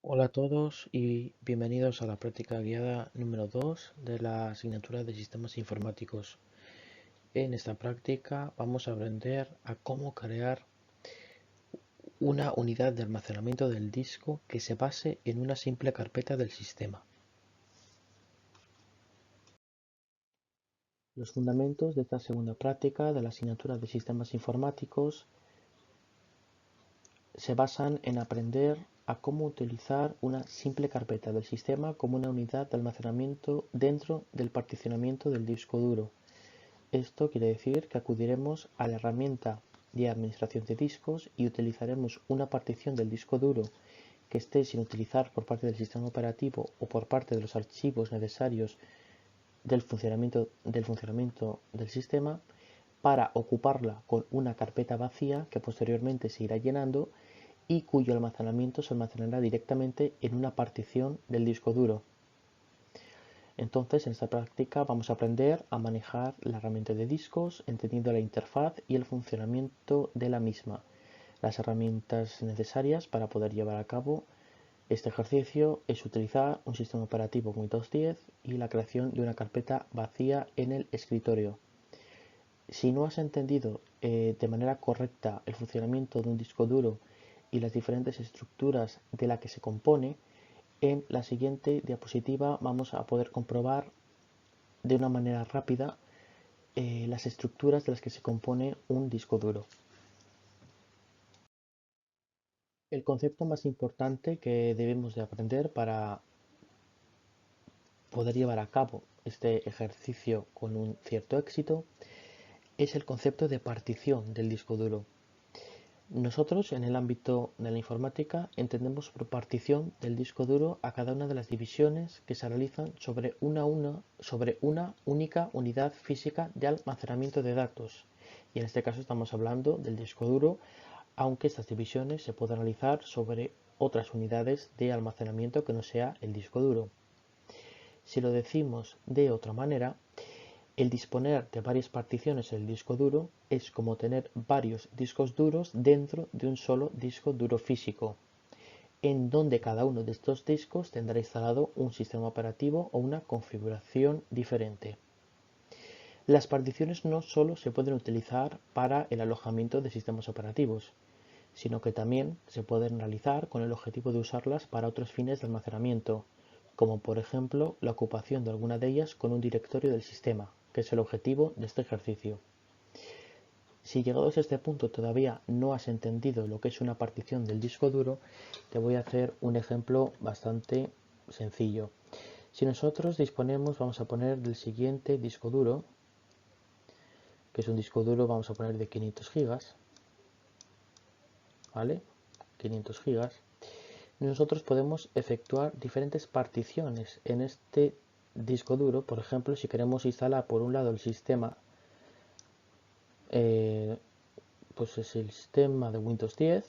Hola a todos y bienvenidos a la práctica guiada número 2 de la asignatura de sistemas informáticos. En esta práctica vamos a aprender a cómo crear una unidad de almacenamiento del disco que se base en una simple carpeta del sistema. Los fundamentos de esta segunda práctica de la asignatura de sistemas informáticos se basan en aprender a cómo utilizar una simple carpeta del sistema como una unidad de almacenamiento dentro del particionamiento del disco duro. Esto quiere decir que acudiremos a la herramienta de administración de discos y utilizaremos una partición del disco duro que esté sin utilizar por parte del sistema operativo o por parte de los archivos necesarios del funcionamiento del sistema para ocuparla con una carpeta vacía que posteriormente se irá llenando y cuyo almacenamiento se almacenará directamente en una partición del disco duro. Entonces, en esta práctica vamos a aprender a manejar la herramienta de discos, entendiendo la interfaz y el funcionamiento de la misma. Las herramientas necesarias para poder llevar a cabo este ejercicio es utilizar un sistema operativo Windows 10 y la creación de una carpeta vacía en el escritorio. Si no has entendido de manera correcta el funcionamiento de un disco duro y las diferentes estructuras de la que se compone, en la siguiente diapositiva vamos a poder comprobar de una manera rápida las estructuras de las que se compone un disco duro. El concepto más importante que debemos de aprender para poder llevar a cabo este ejercicio con un cierto éxito es el concepto de partición del disco duro. Nosotros en el ámbito de la informática entendemos por partición del disco duro a cada una de las divisiones que se realizan sobre una única unidad física de almacenamiento de datos. Y en este caso estamos hablando del disco duro, aunque estas divisiones se pueden realizar sobre otras unidades de almacenamiento que no sea el disco duro. Si lo decimos de otra manera, el disponer de varias particiones en el disco duro es como tener varios discos duros dentro de un solo disco duro físico, en donde cada uno de estos discos tendrá instalado un sistema operativo o una configuración diferente. Las particiones no solo se pueden utilizar para el alojamiento de sistemas operativos, sino que también se pueden realizar con el objetivo de usarlas para otros fines de almacenamiento, como por ejemplo la ocupación de alguna de ellas con un directorio del sistema, que es el objetivo de este ejercicio. Si llegados a este punto todavía no has entendido lo que es una partición del disco duro, te voy a hacer un ejemplo bastante sencillo. Si nosotros disponemos, vamos a poner del siguiente disco duro, que es un disco duro, vamos a poner de 500 gigas, ¿vale? 500 gigas. Nosotros podemos efectuar diferentes particiones en este disco duro. Por ejemplo, si queremos instalar por un lado el sistema, pues es el sistema de Windows 10.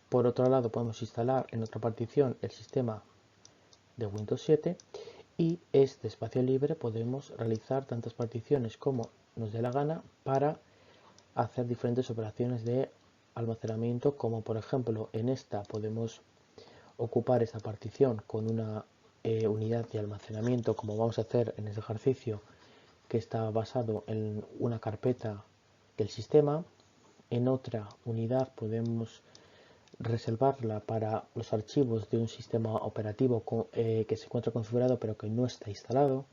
Por otro lado, podemos instalar en otra partición el sistema de Windows 7. Y este espacio libre podemos realizar tantas particiones como nos dé la gana para hacer diferentes operaciones de almacenamiento, como por ejemplo en esta podemos ocupar esta partición con una unidad de almacenamiento, como vamos a hacer en este ejercicio, que está basado en una carpeta del sistema. En otra unidad podemos reservarla para los archivos de un sistema operativo que se encuentra configurado pero que no está instalado,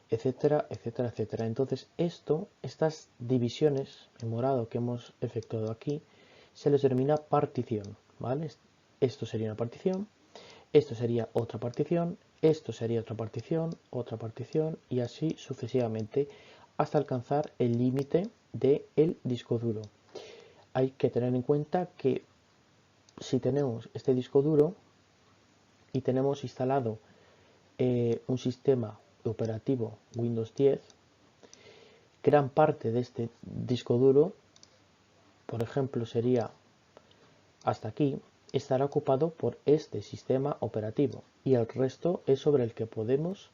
etcétera, etcétera, etcétera. Entonces estas divisiones en morado que hemos efectuado aquí se les denomina partición, ¿vale? Esto sería una partición, esto sería otra partición, esto sería otra partición y así sucesivamente hasta alcanzar el límite del disco duro. Hay que tener en cuenta que si tenemos este disco duro y tenemos instalado un sistema operativo Windows 10, gran parte de este disco duro, por ejemplo, sería hasta aquí, estará ocupado por este sistema operativo y el resto es sobre el que podemos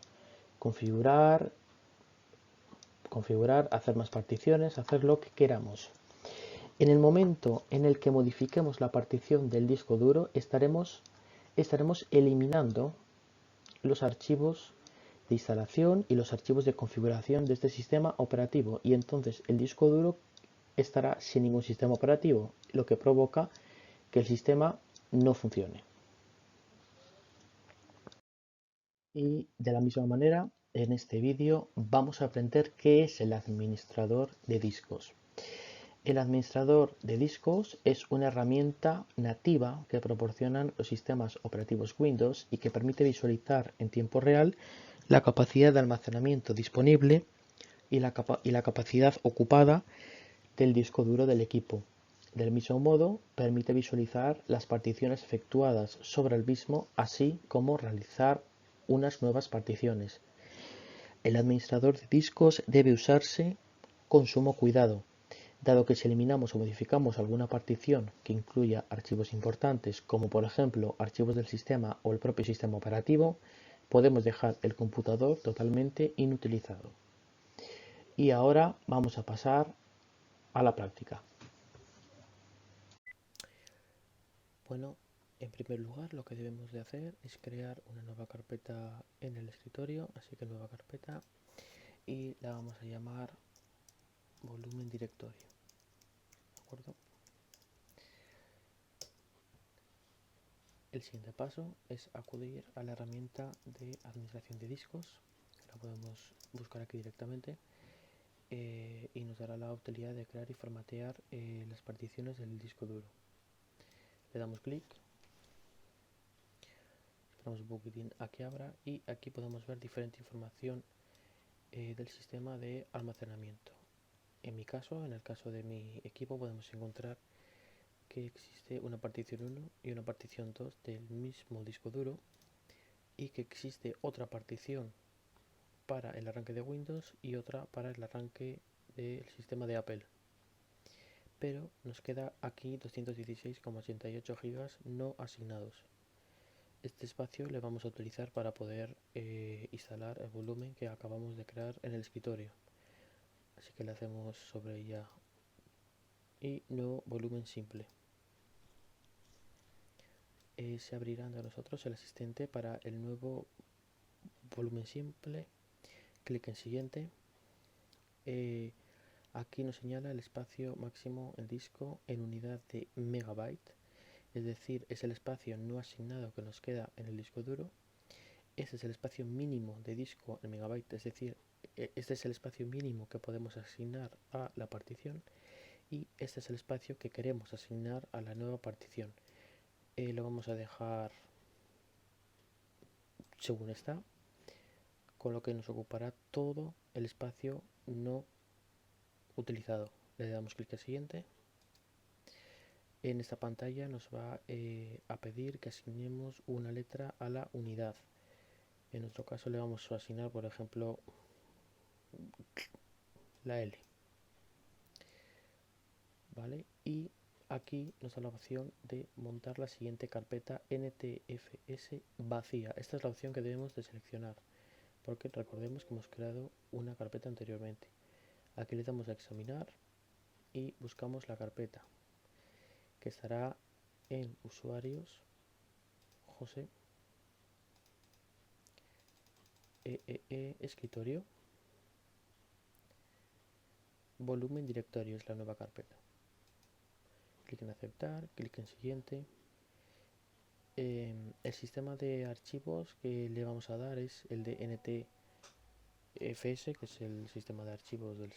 configurar, hacer más particiones, hacer lo que queramos. En el momento en el que modifiquemos la partición del disco duro, estaremos eliminando los archivos de instalación y los archivos de configuración de este sistema operativo, y entonces el disco duro estará sin ningún sistema operativo, lo que provoca que el sistema no funcione. Y de la misma manera, en este vídeo vamos a aprender qué es el administrador de discos. El administrador de discos es una herramienta nativa que proporcionan los sistemas operativos Windows y que permite visualizar en tiempo real la capacidad de almacenamiento disponible y la capacidad ocupada del disco duro del equipo. Del mismo modo, permite visualizar las particiones efectuadas sobre el mismo, así como realizar unas nuevas particiones. El administrador de discos debe usarse con sumo cuidado, dado que si eliminamos o modificamos alguna partición que incluya archivos importantes, como por ejemplo archivos del sistema o el propio sistema operativo, podemos dejar el computador totalmente inutilizado. Y ahora vamos a pasar a la práctica. Bueno, en primer lugar lo que debemos de hacer es crear una nueva carpeta en el escritorio, así que nueva carpeta, y la vamos a llamar volumen directorio. ¿De acuerdo? El siguiente paso es acudir a la herramienta de administración de discos, que la podemos buscar aquí directamente, y nos dará la utilidad de crear y formatear las particiones del disco duro. Le damos clic, esperamos un poquitín a que abra y aquí podemos ver diferente información del sistema de almacenamiento. En mi caso, en el caso de mi equipo, podemos encontrar que existe una partición 1 y una partición 2 del mismo disco duro, y que existe otra partición para el arranque de Windows y otra para el arranque del sistema de Apple. Pero nos queda aquí 216,88 GB no asignados. Este espacio le vamos a utilizar para poder instalar el volumen que acabamos de crear en el escritorio. Así que le hacemos sobre ella y nuevo volumen simple. Se abrirá ante nosotros el asistente para el nuevo volumen simple. Clic en siguiente. Aquí nos señala el espacio máximo el disco en unidad de megabyte, es decir, es el espacio no asignado que nos queda en el disco duro. Este es el espacio mínimo de disco en megabyte, es decir, este es el espacio mínimo que podemos asignar a la partición, y este es el espacio que queremos asignar a la nueva partición. Lo vamos a dejar según está, con lo que nos ocupará todo el espacio no utilizado. Le damos clic a siguiente. En esta pantalla nos va a pedir que asignemos una letra a la unidad. En nuestro caso le vamos a asignar, por ejemplo, la L. ¿Vale? Y aquí nos da la opción de montar la siguiente carpeta NTFS vacía. Esta es la opción que debemos de seleccionar, porque recordemos que hemos creado una carpeta anteriormente. Aquí le damos a examinar y buscamos la carpeta, que estará en usuarios, José, escritorio, volumen directorio es la nueva carpeta. Clic en aceptar, clic en siguiente. El sistema de archivos que le vamos a dar es el de NTFS, que es el sistema de archivos del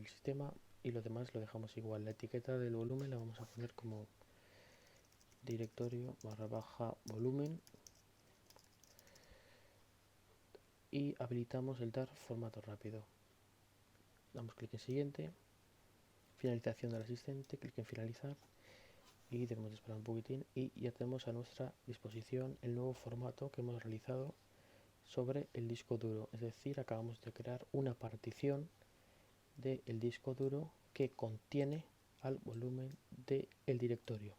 sistema, y lo demás lo dejamos igual. La etiqueta del volumen la vamos a poner como directorio / volumen, y habilitamos el dar formato rápido. Damos clic en siguiente, finalización del asistente, clic en finalizar, y debemos de esperar un poquitín y ya tenemos a nuestra disposición el nuevo formato que hemos realizado sobre el disco duro. Es decir, acabamos de crear una partición del disco duro que contiene al volumen del directorio.